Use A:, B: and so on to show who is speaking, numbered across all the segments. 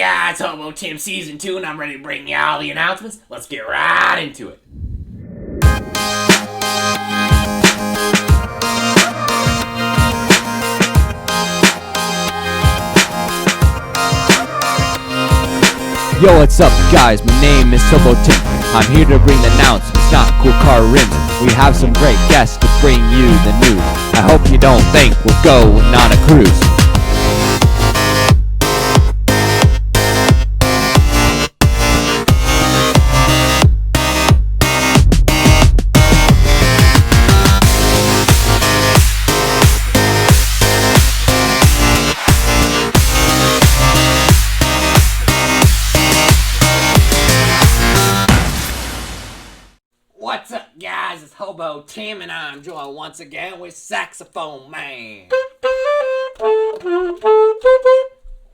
A: Yeah, it's Hobo Tim Season 2, and I'm ready to bring you all the announcements. Let's get right into it.
B: Yo, what's up, guys? My name is Hobo Tim. I'm here to bring the announcements, not cool car rims. We have some great guests to bring you the news. I hope you don't think we're going on a cruise.
A: What's up, guys? It's Hobo Tim, and I'm joined once again with Saxophone Man.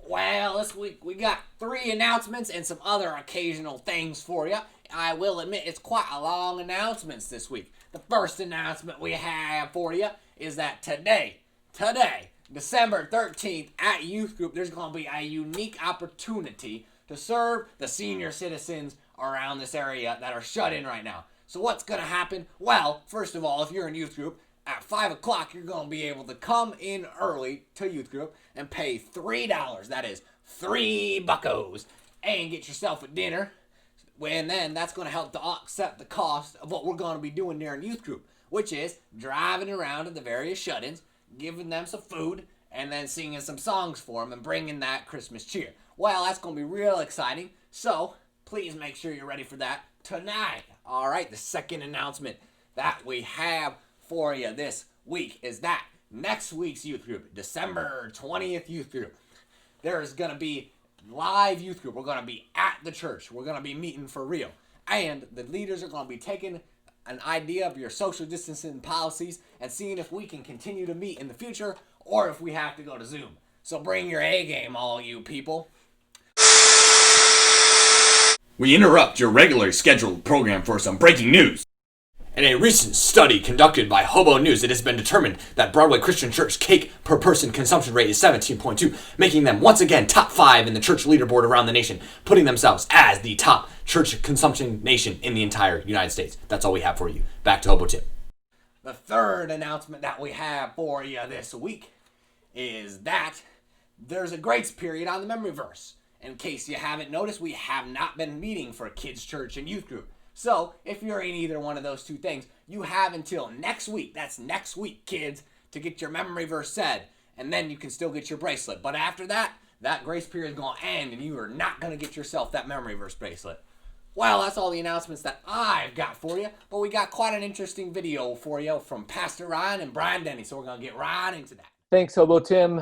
A: Well, this week we got 3 announcements and some other occasional things for you. I will admit it's quite a long announcements this week. The first announcement we have for you is that today, December 13th, at Youth Group, there's going to be a unique opportunity to serve the senior citizens around this area that are shut in right now. So what's going to happen? Well, first of all, if you're in youth group, at 5 o'clock, you're going to be able to come in early to youth group and pay $3. That is $3, and get yourself a dinner. And then that's going to help to offset the cost of what we're going to be doing there in youth group, which is driving around to the various shut-ins, giving them some food, and then singing some songs for them and bringing that Christmas cheer. Well, that's going to be real exciting, so please make sure you're ready for that tonight. All right, the second announcement that we have for you this week is that next week's youth group, December 20th youth group, there's going to be live youth group. We're going to be at the church. We're going to be meeting for real. And the leaders are going to be taking an idea of your social distancing policies and seeing if we can continue to meet in the future or if we have to go to Zoom. So bring your A game, all you people.
C: We interrupt your regularly scheduled program for some breaking news. In a recent study conducted by Hobo News, it has been determined that Broadway Christian Church cake per person consumption rate is 17.2, making them once again top 5 in the church leaderboard around the nation, putting themselves as the top church consumption nation in the entire United States. That's all we have for you. Back to Hobo Tip.
A: The third announcement that we have for you this week is that there's a grace period on the memory verse. In case you haven't noticed, we have not been meeting for kids' church and youth group. So, if you're in either one of those two things, you have until next week, that's next week, kids, to get your memory verse said, and then you can still get your bracelet. But after that, that grace period is going to end, and you are not going to get yourself that memory verse bracelet. Well, that's all the announcements that I've got for you, but we got quite an interesting video for you from Pastor Ryan and Brian Denny, so we're going to get right into that.
D: Thanks, Hobo Tim.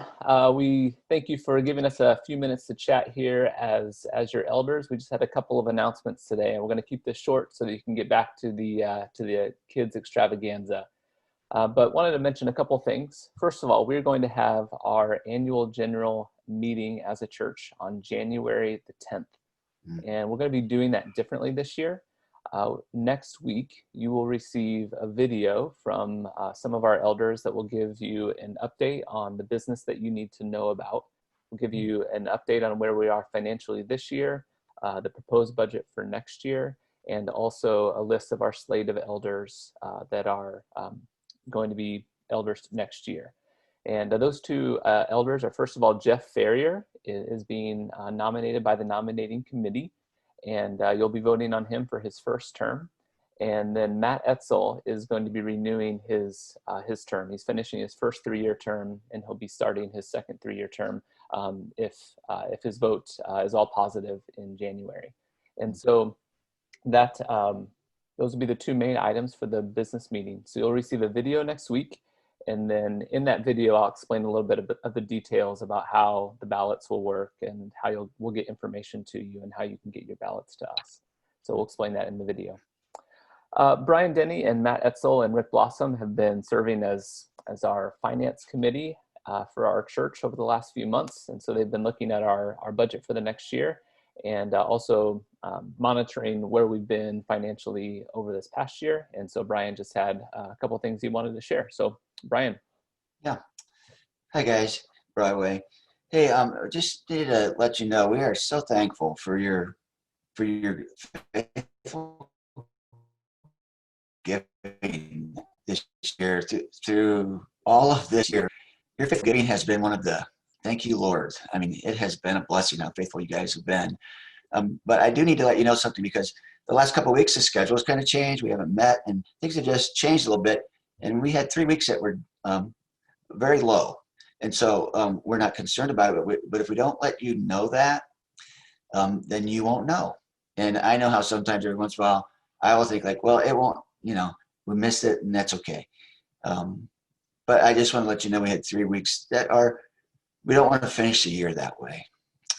D: We thank you for giving us a few minutes to chat here as your elders. We just had a couple of announcements today, and we're going to keep this short so that you can get back to the kids extravaganza. But wanted to mention a couple things. First of all, we're going to have our annual general meeting as a church on January the 10th, and we're going to be doing that differently this year. Next week, you will receive a video from some of our elders that will give you an update on the business that you need to know about. We'll give you an update on where we are financially this year, the proposed budget for next year, and also a list of our slate of elders that are going to be elders next year. And those 2 elders are, first of all, Jeff Ferrier is being nominated by the nominating committee. And you'll be voting on him for his first term. And then Matt Etzel is going to be renewing his term. He's finishing his first 3-year term, and he'll be starting his second 3-year term if his vote is all positive in January. And so that those will be the 2 main items for the business meeting. So you'll receive a video next week. And then in that video, I'll explain a little bit of the details about how the ballots will work and how we'll get information to you and how you can get your ballots to us. So we'll explain that in the video. Brian Denny and Matt Etzel and Rick Blossom have been serving as our finance committee for our church over the last few months. And so they've been looking at our budget for the next year and also monitoring where we've been financially over this past year. And so Brian just had a couple of things he wanted to share. So Brian.
E: Yeah. Hi guys, Broadway. Hey, just need to let you know we are so thankful for your faithful giving this year through all of this year. Your faithful giving has been one of the thank you, Lord. I mean, it has been a blessing how faithful you guys have been. But I do need to let you know something because the last couple of weeks the schedule has kind of changed. We haven't met and things have just changed a little bit. And we had 3 weeks that were very low. And so we're not concerned about it. But if we don't let you know that, then you won't know. And I know how sometimes every once in a while I will think like, well, it won't, we missed it and that's okay. But I just want to let you know we had 3 weeks that are, we don't want to finish the year that way.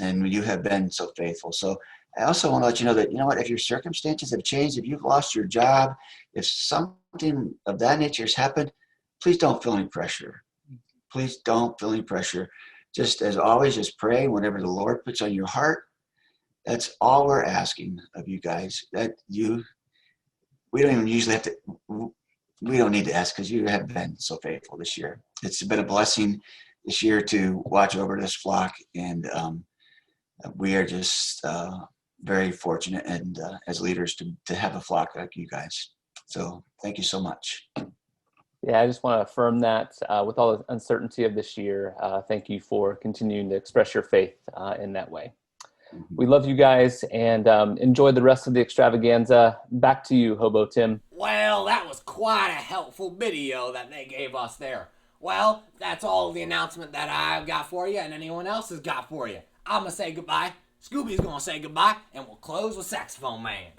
E: And you have been so faithful. So I also want to let you know that, you know what, if your circumstances have changed, if you've lost your job, if something of that nature has happened, please don't feel any pressure. Please don't feel any pressure. Just as always, just pray whatever the Lord puts on your heart. That's all we're asking of you guys. We don't even usually have to, we don't need to ask because you have been so faithful this year. It's been a blessing this year to watch over this flock, and we are just very fortunate and as leaders to have a flock like you guys. So thank you so much.
D: Yeah, I just want to affirm that with all the uncertainty of this year, thank you for continuing to express your faith in that way. We love you guys and enjoy the rest of the extravaganza. Back to you, Hobo Tim.
A: Well, that was quite a helpful video that they gave us there. Well, that's all the announcement that I've got for you and anyone else has got for you. I'm going to say goodbye. Scooby's going to say goodbye, and we'll close with Saxophone Man.